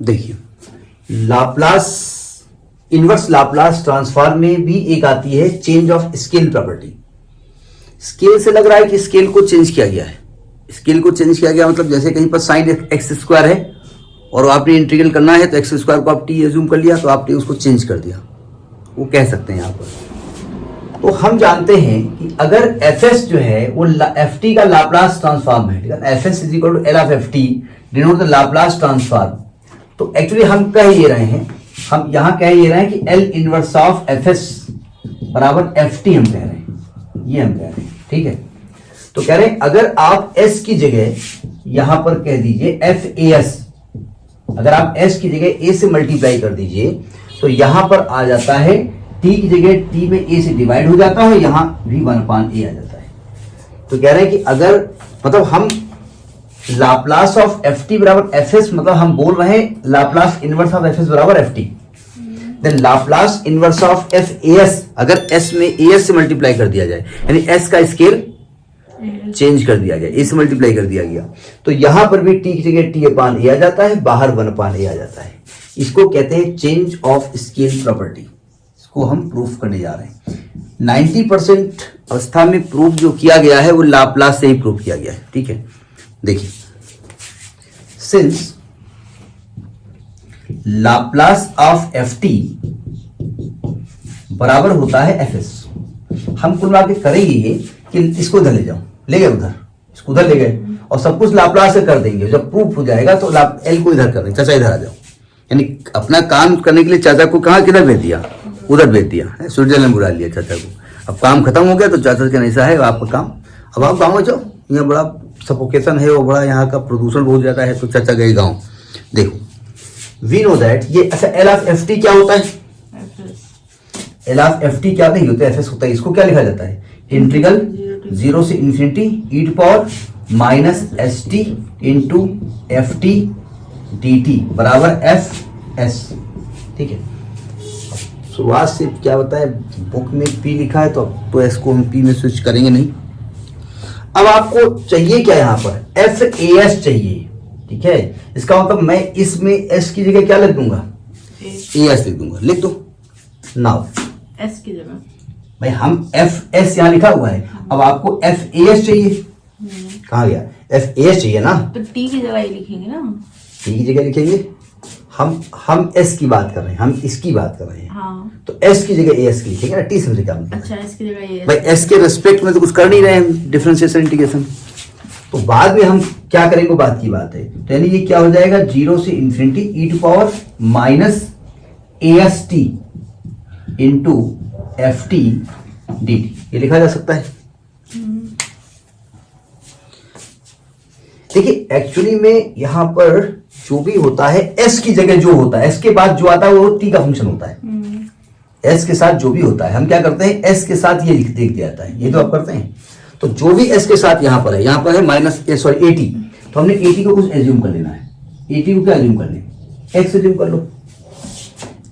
देखिए, Laplace inverse Laplace transform में भी एक आती है change of scale property. Scale से लग रहा है कि स्केल को चेंज किया गया है। स्केल को चेंज किया गया मतलब जैसे कहीं पर साइन एक्स स्क्वायर है और आपने इंटीग्रल करना है तो एक्स स्क्वायर को आप टी एज्यूम कर लिया, तो आपने उसको चेंज कर दिया, वो कह सकते हैं यहाँ पर। तो हम जानते हैं कि अगर एफ एस जो है वो एफ टी का लाप्लास ट्रांसफॉर्म है, ठीक है, F S is equal to L of F T denote the Laplace transform. तो एक्चुअली हम कह ये रहे हैं, हम यहां कह ये रहे हैं कि L inverse of F S बराबर एफ टी हम कह रहे हैं, ये हम कह रहे हैं, ठीक है। तो कह रहे हैं अगर आप एस की जगह यहां पर कह दीजिए एफ ए एस, अगर आप एस की जगह ए से मल्टीप्लाई कर दीजिए तो यहां पर आ जाता है टी की जगह टी में ए से डिवाइड हो जाता है, यहां भी 1/a आ जाता है। तो कह रहे हैं कि अगर मतलब हम लाप्लास ऑफ एफ टी बराबर एफ एस, मतलब हम बोल रहे हैं Laplace inverse of F S बराबर F T, then Laplace inverse of F A S, अगर एस में ए एस से मल्टीप्लाई कर दिया जाए यानी एस का स्केल चेंज कर दिया गया, ए से मल्टीप्लाई कर दिया गया, तो यहां पर भी टी की जगह टी अपान ए आ जाता है, बाहर 1/a आ जाता है। इसको कहते हैं चेंज ऑफ स्केल प्रॉपर्टी। इसको हम प्रूफ करने जा रहे हैं। 90% अवस्था में प्रूफ जो किया गया है वो लाप्लास से ही प्रूफ किया गया है, ठीक है। देखिए, since Laplace of F T बराबर होता है एफ एस, हम कुल मिला के करेंगे ये कि इसको इधर ले जाओ, ले गए उधर, इसको उधर ले गए और सब कुछ लाप्लास से कर देंगे। जब प्रूफ हो जाएगा तो एल को इधर कर देंगे, चाचा इधर आ जाओ, यानी अपना काम करने के लिए चाचा को कहाँ किधर भेज दिया, उधर भेज दिया, स्विट्जरलैंड बुला लिया चाचा को। अब काम खत्म हो गया तो चाचा के ऐसा है आपका काम, अब आप गाँव में जाओ, यहाँ बड़ा सफोकेशन है और बड़ा यहाँ का प्रदूषण बहुत ज्यादा है, तो चाचा गए गाँव। देखो वी नो दैट ये अच्छा एल ऑफ एफ टी क्या होता है, एल ऑफ एफ टी क्या नहीं होता है, एफ एस होता है। इसको क्या लिखा जाता है, इंटीग्रल 0 से infinity E to power minus S T into F T D T बराबर एफ एस, ठीक है। शुरुआत से क्या होता है, बुक में पी लिखा है तो एस को हम पी में स्विच करेंगे नहीं। अब आपको चाहिए क्या, यहाँ पर एफ ए एस चाहिए, ठीक है। इसका मतलब मैं इसमें एस की जगह क्या लिख दूंगा, ए एस लिख दूंगा, लिख दो नाउ एस की जगह भाई, हम एफ एस यहाँ लिखा हुआ है, अब आपको एफ ए एस चाहिए, कहाँ गया, एफ ए एस चाहिए ना, तो टी की जगह ये लिखेंगे ना, टी की जगह लिखेंगे। हम एस की बात कर रहे हैं, हम इसकी बात कर रहे हैं, हाँ। तो एस की जगह ए एस की लिखेंगे ना, टी से क्या मतलब, अच्छा एस की जगह ये भाई एस के रेस्पेक्ट में तो कुछ कर नहीं रहे हैं डिफरेंशिएशन इंटीग्रेशन, तो बाद में हम क्या करेंगे बात की बात है। तो यानी ये क्या हो जाएगा, 0 से infinity E to power minus A S T into F T D T, ये लिखा जा सकता है। देखिए एक्चुअली में यहां पर जो भी होता है एस की जगह जो होता है, एस के बाद जो आता है वो टी का फंक्शन होता है। एस के साथ जो भी होता है हम क्या करते हैं, एस के साथ ये लिख दिया जाता है, ये तो आप करते हैं। तो जो भी एस के साथ यहां पर है माइनस सॉरी ए टी, तो हमने ए टी को कुछ एज्यूम कर लेना है। ए टी को क्या एज्यूम कर लें, एक्स एज्यूम कर लो।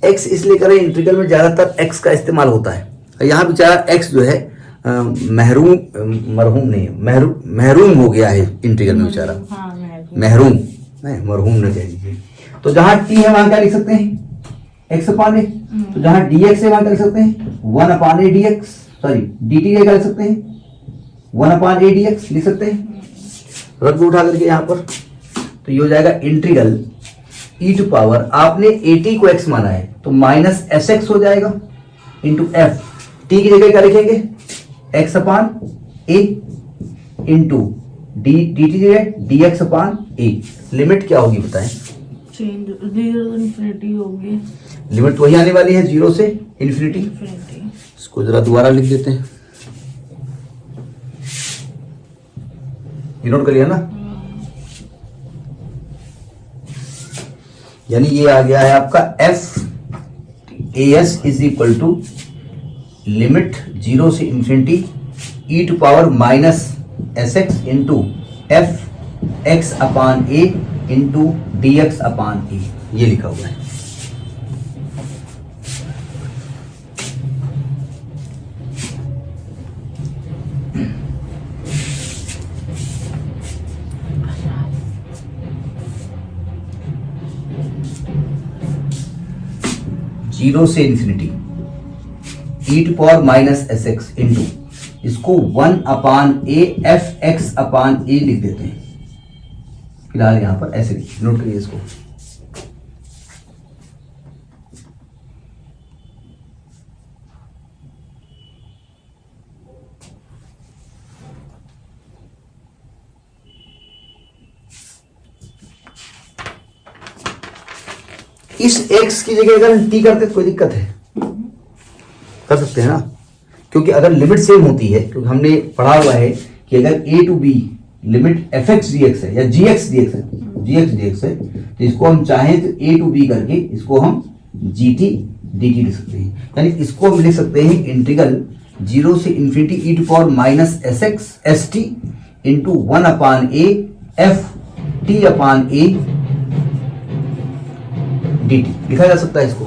एक्स इसलिए करें, इंटीग्रल में ज्यादातर एक्स का इस्तेमाल होता है, यहाँ बेचारा एक्स जो है महरूम हो गया है इंटीग्रल में बेचारा, महरूम नहीं मरहूम न कह दीजिए। तो जहां टी है वहां क्या लिख सकते हैं, एक्स अपान ए, तो जहां डी एक्स है वहां क्या लिख सकते हैं, 1/a dx, sorry D T क्या लिख सकते हैं, 1/a dx लिख सकते हैं, रद्द उठा करके यहाँ पर, तो ये हो जाएगा इंटीग्रल ई टू पावर, आपने ए टी को एक्स माना है तो माइनस एस एक्स हो जाएगा इंटू एफ, टी की जगह क्या लिखेंगे, x upon A into D T जगह डी एक्स अपान ए। लिमिट क्या होगी बताएं, 0 से इन्फिनिटी होगी, लिमिट तो वही आने वाली है 0 से इन्फिनिटी। इसको जरा दोबारा लिख देते हैं, नोट कर लिया ना, यानी ये आ गया है आपका F A S is equal to limit 0 से infinity E to power minus S X into F X upon A into D X upon A, ये लिखा हुआ है। 0 से infinity e to power minus S X into इसको 1 upon A F X upon A लिख देते हैं। फिलहाल यहां पर ऐसे लिखिए, नोट करिए इसको। इस x की जगह अगर t करते तो कोई दिक्कत है? कर सकते हैं ना, क्योंकि अगर लिमिट सेम होती है, क्योंकि हमने पढ़ा हुआ है कि अगर a to b limit F X D X है या जी एक्स डी एक्स है, तो इसको हम चाहें तो a टू b करके इसको हम जी टी डी टी लिख सकते हैं। यानी इसको हम लिख सकते हैं इंटीग्रल 0 से infinity e to power minus S X S T into 1 upon A F T upon A dt लिखा जा सकता है इसको।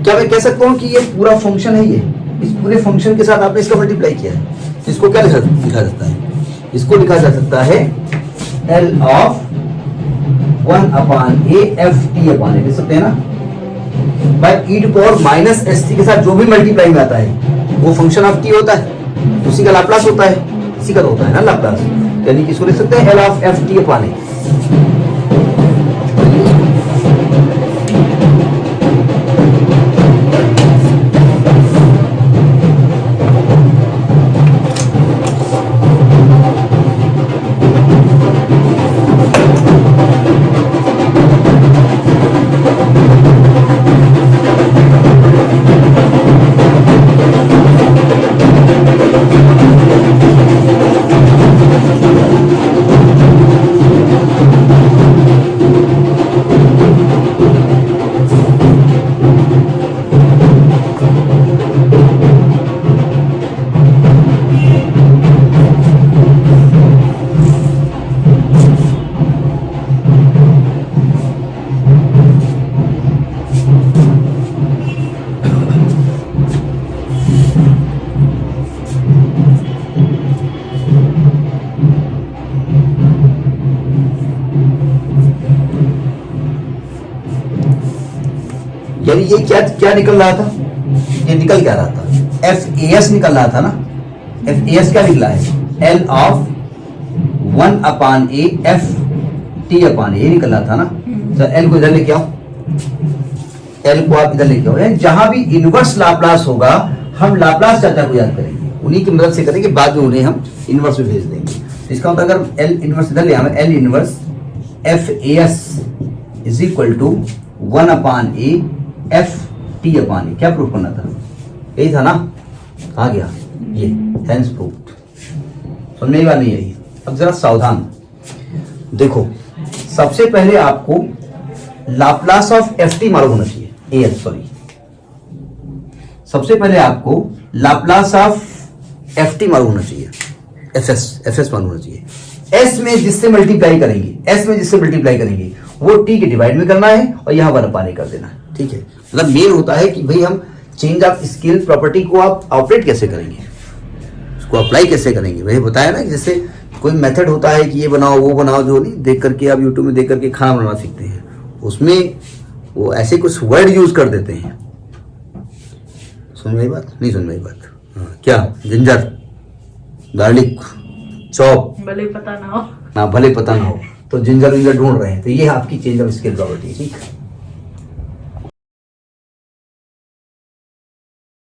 क्या मैं कह सकता हूं कि ये पूरा फंक्शन है, ये इस पूरे फंक्शन के साथ आपने इसका मल्टीप्लाई किया है, इसको क्या लिखा जा सकता है? इसको लिखा जा सकता है L of 1 upon A F T upon A, लिख सकते हैं ना, by e to power minus S T के साथ जो भी मल्टीप्लाई में आता है वो फंक्शन ऑफ t होता है, उसी का लाप्लास होता है, इसी का तो होता है ना लाप्लास। यानी कि इसको लिख सकते हैं L of F T upon ए। यानी ये क्या क्या निकल रहा था? ये निकल क्या रहा था? एफ ए एस निकल रहा था ना। एफ ए एस क्या निकला है? L of 1 upon A F T upon A निकल रहा था ना। तो एल को इधर लेके आओ, एल को आप इधर लेके आओ। जहां भी इनवर्स लाप्लास होगा हम लाप्लास चाचा को याद करेंगे, उन्हीं की मदद से करेंगे, बाद में उन्हें हम इनवर्स में भेज देंगे। इसका मतलब अगर एल इनवर्स इधर ले आए, L inverse F A S is equal to 1 upon A F T upon A, क्या प्रूफ करना था? यही था ना, आ गया ये, हेंस प्रूव्ड। समझने की बात नहीं आई। अब जरा सावधान देखो, सबसे पहले आपको लाप्लास ऑफ एफ टी मालूम होना चाहिए, ए एफ सॉरी, सबसे पहले आपको लाप्लास ऑफ एफ टी मालूम होना चाहिए, एफ एस मालूम होना चाहिए। एस में जिससे मल्टीप्लाई करेंगे, एस में जिससे मल्टीप्लाई करेंगे वो टी के डिवाइड में करना है और यहां 1 अपान ए कर देना है, ठीक है। मतलब मेन होता है कि भाई हम चेंज ऑफ स्केल प्रॉपर्टी को आप ऑपरेट कैसे करेंगे, उसको अप्लाई कैसे करेंगे। वही बताया ना कि जैसे कोई मेथड होता है कि ये बनाओ वो बनाओ, जो नहीं देख करके आप यूट्यूब में देख करके खाना बनाना सीखते हैं, उसमें वो ऐसे कुछ वर्ड यूज कर देते हैं। सुन रही बात? नहीं सुन रही बात? हाँ, क्या जिंजर गार्लिक चॉप, भले पता ना हो, ना भले पता ना हो, तो जिंजर विंजर ढूंढ रहे हैं, तो ये आपकी चेंज ऑफ स्केल प्रॉपर्टी, ठीक है।